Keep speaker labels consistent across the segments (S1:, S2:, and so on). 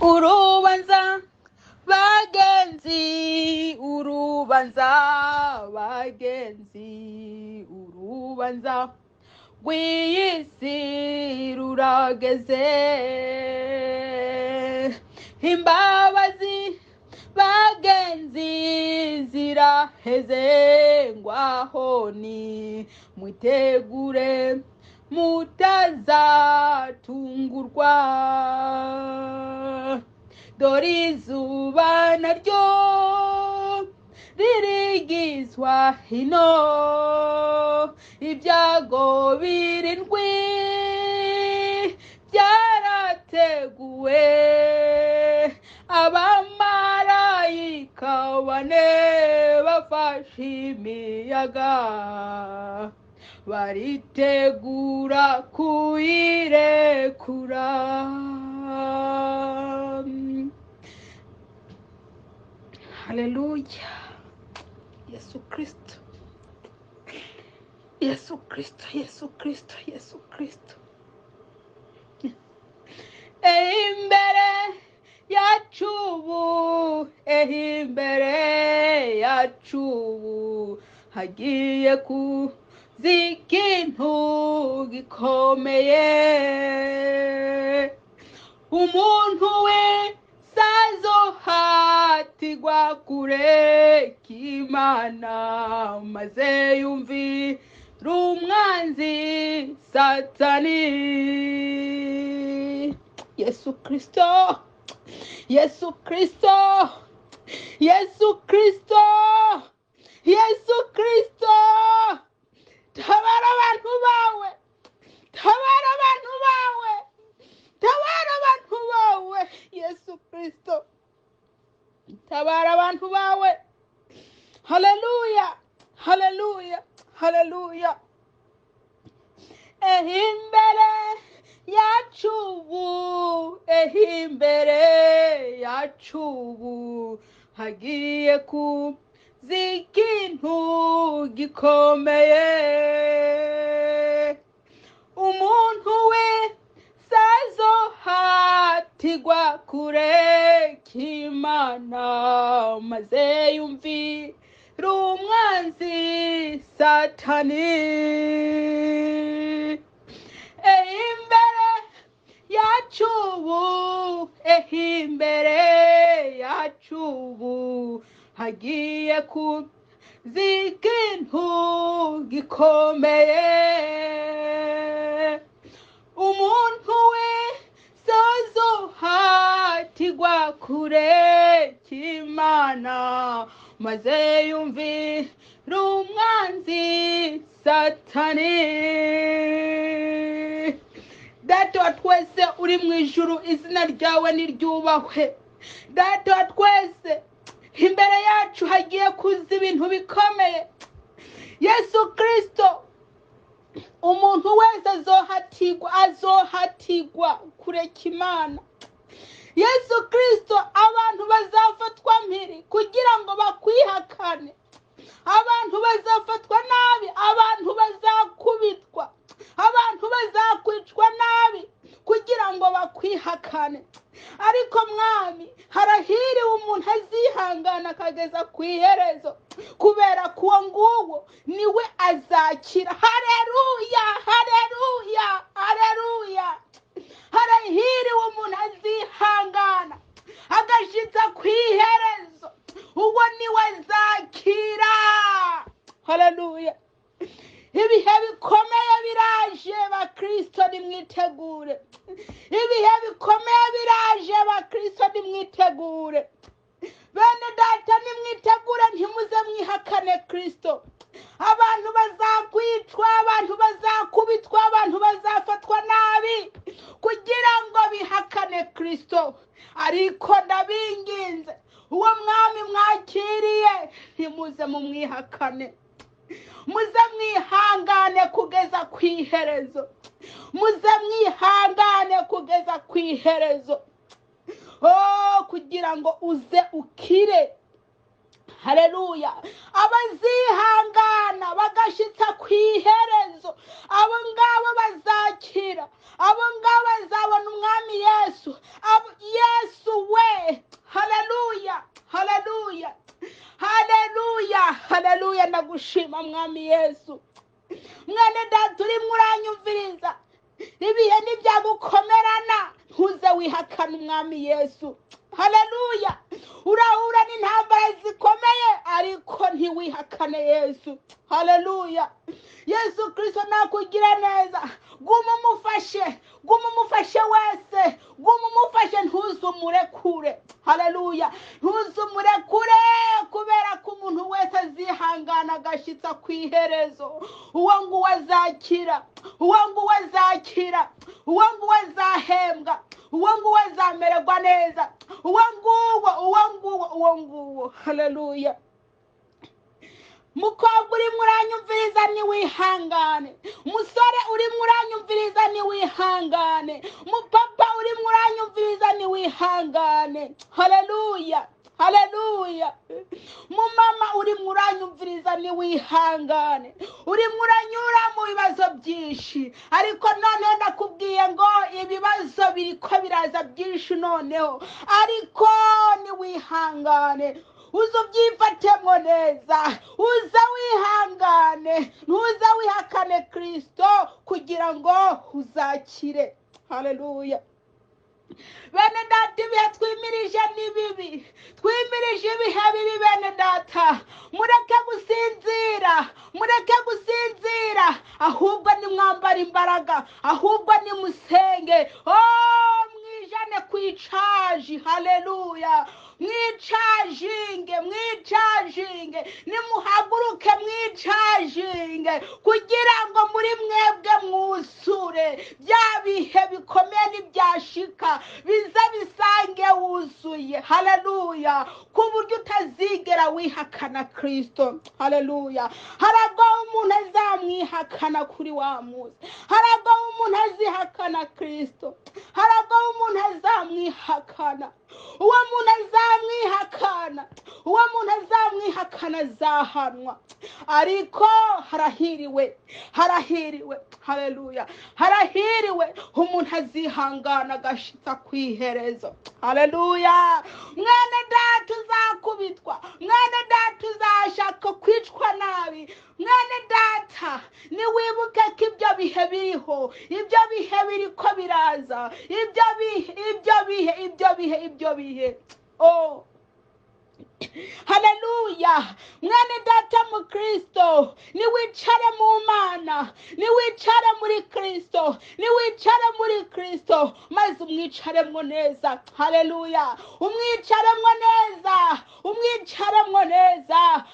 S1: urubanza bagenzi, urubanza bagenzi, urubanza rw'iyi si rurageze. Imbabazi bagenzi ziraheze, ngwaho ni mwitegure mutazatungurwa. Dore izuba naryo ririgizwa hino, ibyago birindwi byarateguwe, abamarayika bane bafashe imiyaga baritegura kuyirekura. Haleluya. Yesu Kristo, Yesu Kristo, Yesu Kristo, Yesu Kristo. Imbere yacu ubu, imbere yacu ubu hagiye kuza ikintu gikomeye. Umuntu wese azohatirwa kureka Imana, maze yumvira umwanzi Satani. Yesu Kristo, Yesu Kristo, Yesu Kristo, Yesu Kristo, tabara abantu bawe, tabara abantu bawe, tabara abantu bawe. Yesu Kristo, tabara abantu bawe. Haleluya, haleluya, haleluya. Imbere yacu ubu, imbere yacu ubu hagiye kuza ikintu gikomeye. Umuntu wese azohatirwa kureka Imana, maze yumvira umwanzi Satani. Imbere yacu ubu, imbere yacu ubu hagiye kuza ikintu gikomeye. Umuntu wese azohatirwa kureka Imana, maze yumvira umwanzi Satani. Data wa twese uri mu ijuru, izina ryawe niryubahwe. Data wa twese, imbere yacu hagiye kuza ibintu bikomeye. Yesu Kristo, umuntu wese azohatirwa kureka Imana. Yesu Kristo, abantu bazafatwa mpiri kugira ngo bakwihakane, abantu bazafatwa nabi, abantu bazakubitwa, abantu bazakwicwa nabi kugira ngo bakwihakane. Ariko mwami, harahiriwe umuntu azihangana akageza ku iherezo, kubera ko uwo nguwo niwe azakira. Haleluya, haleluya, haleluya. Harahiriwe umuntu azihangana agashitsa ku iherezo, uwo niwe azakira. Haleluya. Ibihe bikomeye biraje, bakristo nimwitegure. Ibihe bikomeye biraje, bakristo nimwitegure. Bene data nimwitegure, ntimuze mwihakane Kristo. Abantu bazakwicwa, abantu bazakubitwa, abantu bazafatwa nabi kugira ngo bihakane Kristo. Ariko ndabinginze, uwo mwami mwakiriye, ntimuze mumwihakane. Muze mwihangane kugeza ku iherezo, muze mwihangane kugeza ku iherezo, kugira ngo uze ukire. Haleluya. Abazihangana bagashitsa ku iherezo, abo ngabo bazakira, abo ngabo bazabona umwami Yesu. Yesu ndagushima mwami Yesu. Mwene data urimo uranyumviriza, ibihe nibyagukomerana, ntuze wihakana umwami Yesu. Haleluya. Urahura n'intambara zikomeye ariko ntiwihakane Yesu. Haleluya. Yesu Kristo nakugira neza, guma umufashe wese, guma umufashe, ntuzumurekure. Haleluya. Ntuzumurekure, kubera ko umuntu wese azihangana agashitsa ku iherezo. Uwo nguwo azakira, uwo nguwo azakira, uwo nguwo azahembwa, uwo nguwo azamererwa neza, uwo nguwo. Haleluya. Mukobwa urimo uranyumviriza niwihangane, umusore urimo uranyumviriza niwihangane, umupapa urimo uranyumviriza niwihangane. Haleluya. Haleluya. Mumama urimo uranyumviriza niwihangane, urimo uranyura mu bibazo byinshi, ariko noneho ndakubwiye ngo ibibazo biriko biraza byinshi noneho, ariko niwihangane, uza ubyifatemo neza, uza wihangane, ntuza wihakane Kristo kugira ngo uzakire. Haleluya. Bene data, ibihe twimirije ni bibi, twimirije ibihe bibi. Bene data, mureke gusinzira, ahubwo nimwambara imbaraga, ahubwo nimusenge. Mwijane kwicaji. Haleluya. Mwicajinge, nimuhaguruke mwicajinge, kugira ngo muri mwebwe mwuzure bya bihe bikomeye n'ibyashika biza bisange wuzuye. Haleluya. Ku buryo utazigera wihakana Kristo. Haleluya. Harago umuntu azamwihakana kuri wa munsi, harago umuntu azihakana Kristo, harago umuntu azamwihakana. Uwo muntu azamwihakana azahanwa, ariko harahiriwe. Haleluya. Harahiriwe umuntu azihangana agashitsa ku iherezo. Haleluya. Mwene data uzakubitwa, mwene data uzashaka kwicwa nabi, mwene data niwibuke ko ibyo bihe biriho, ibyo bihe biriko biraza, ibyo bihe. Haleluya. Mwene data mu Kristo, niwicare mu Mana, niwicare muri Kristo, maze umwicaremwo neza. Haleluya. umwicaremwo neza.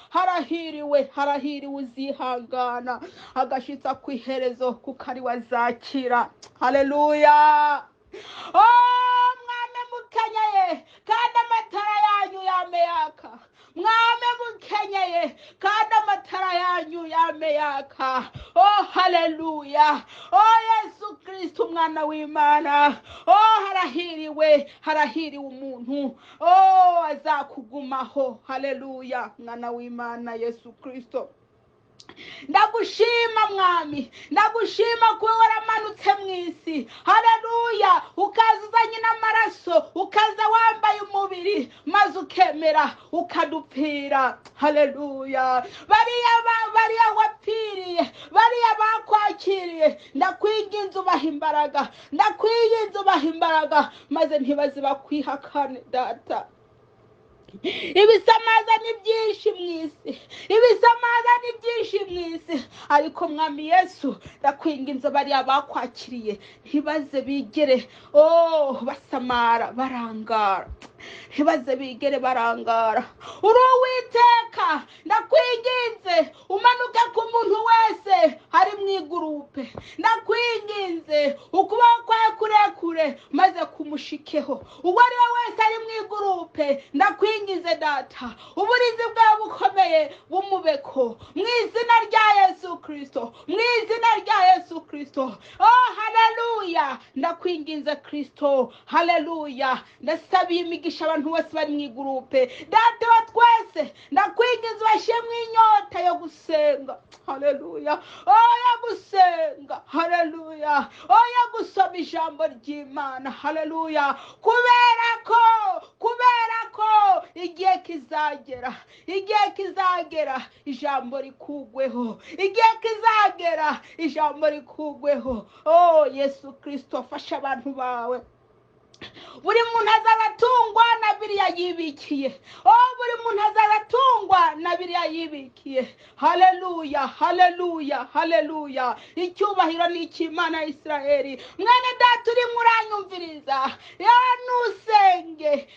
S1: Harahiriwe uzihangana agashitsa ku iherezo, kuko ari wazakira. Haleluya. Mwame mukenyeye kandi amatara yanyu yame yaka, mwame mukenyeye kandi amatara yanyu yame yaka. Haleluya. Yesu Kristo umwana w'Imana. Harahiriwe umuntu azakugumaho. Haleluya. Mwana w'Imana Yesu Kristo, ndagushima mwami, ndagushima kuba waramanutse mw'isi. Haleluya. Ukaza uzanye n'amaraso, ukaza wambaye umubiri, maze ukemera ukadupfira. Haleluya. Bariya wapfiriye, bariya bakwakiriye, ndakwinginze ubaha imbaraga, maze ntibaze bakwihakane data. Ibisamaza ni byinshi mw'isi, ariko mwami Yesu ndakwinginze bariya bakwakiriye ntibaze bigere basamara barangara, ntibaze bigere barangara. Uri Uwiteka, ndakwinginze umanuke ku muntu wese ari mw'igurupe, ndakwinginze ukuboko kwawe kurekure maze kumushikeho. Uwo ari we wese ari mw'igurupe, ndakwinginze data, uburizi bwawe bukomeye bumubeko mw'izina rya Yesu Kristo. Haleluya. Ndakwinginze Kristo. Haleluya. Ndasabiye imigisha abantu bose bari mw'igurupe, data wa twese, ndakwinginze bashemwe inyota yo gusenga. Haleluya. Yo gusenga. Haleluya. Yo gusoma ijambo ry'Imana. Haleluya. Kubera ko igihe kizagera ijambo rikugweho, igihe kizagera ijambo rikugweho. Oh Yesu Kristo, fasha abantu bawe. Buri muntu azaratungwa na biriya yibikiye. Oh, buri muntu azaratungwa na biriya yibikiye. Haleluya, haleluya, haleluya. Icyubahiro ni icy'Imana ya Isiraheli. Mwene data uri muranyumviriza, nusenge,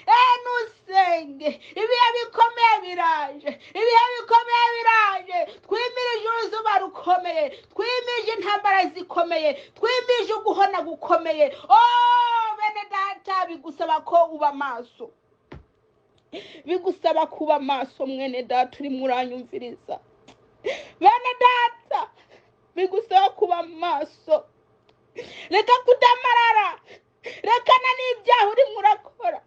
S1: nusenge. Ibihe bikomeye biraje, ibihe bikomeye biraje. Twimirije uruzuba rukomeye, twimirije intambara zikomeye, twimirije uguhona gukomeye. Oh, bene data, bigusaba ko uba maso, bigusaba kuba maso. Mwene data uri muranyumviriza, bene data, bigusaba kuba maso. Reka kudamarara, rekana n'ibyaha uri murakora,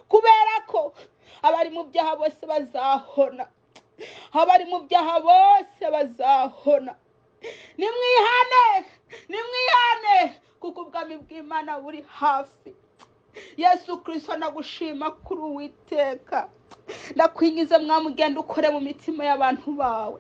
S1: kubera ko abari mu byaha bose bazahona, abari mu byaha bose bazahona. Nimwihane, nimwihane, kuko ubwami bw'Imana buri hafi. Yesu Kristo, nagushima kuri Uwiteka. Ndakwingiza mwami, ugenda ukore mu mitima y'abantu bawe.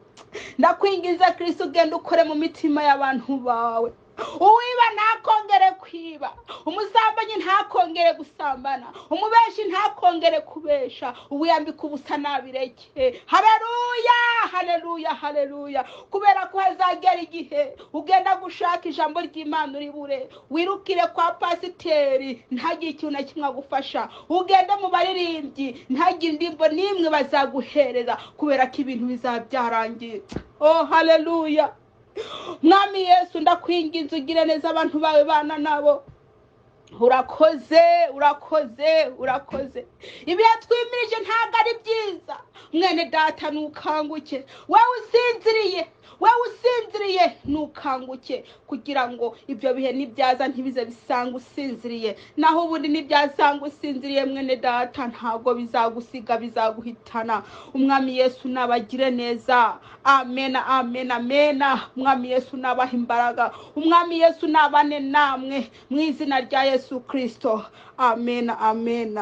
S1: Ndakwingiza Kristo, ugenda ukore mu mitima y'abantu bawe. Uwiba ntakongere kwiba, umusambanyi ntakongere gusambana, umubeshi ntakongere kubesha, uwiyambika ubusa nabireke. Haleluya, haleluya, haleluya. Kubera ko hazagera igihe ugenda gushaka ijambo ry'Imana uribure, wirukire kwa pasiteri ntagire ikintu na kimwe agufasha, ugende mu baririmbyi ntagire indirimbo n'imwe bazaguhereza, kubera ko ibintu bizabyarangiye. Oh, haleluya. Mwami Yesu, ndakwinginze ugire neza abantu bawe, bana nabo. Urakoze, urakoze, urakoze. Ibihe twimirije ntabwo ari byiza. Mwene data, nukanguke. Wewe usinziriye, nukanguke, kugira ngo ibyo bihe nibyaza ntibize bisanga usinziriye. Naho ubundi nibyasanga usinziriye, mwene data, ntabwo bizagusiga, bizaguhitana. Umwami Yesu nabagire neza. Amen, amen, amen. Umwami Yesu nabaha imbaraga. Umwami Yesu nabane namwe mu izina rya Yesu Kristo. Amen, amen.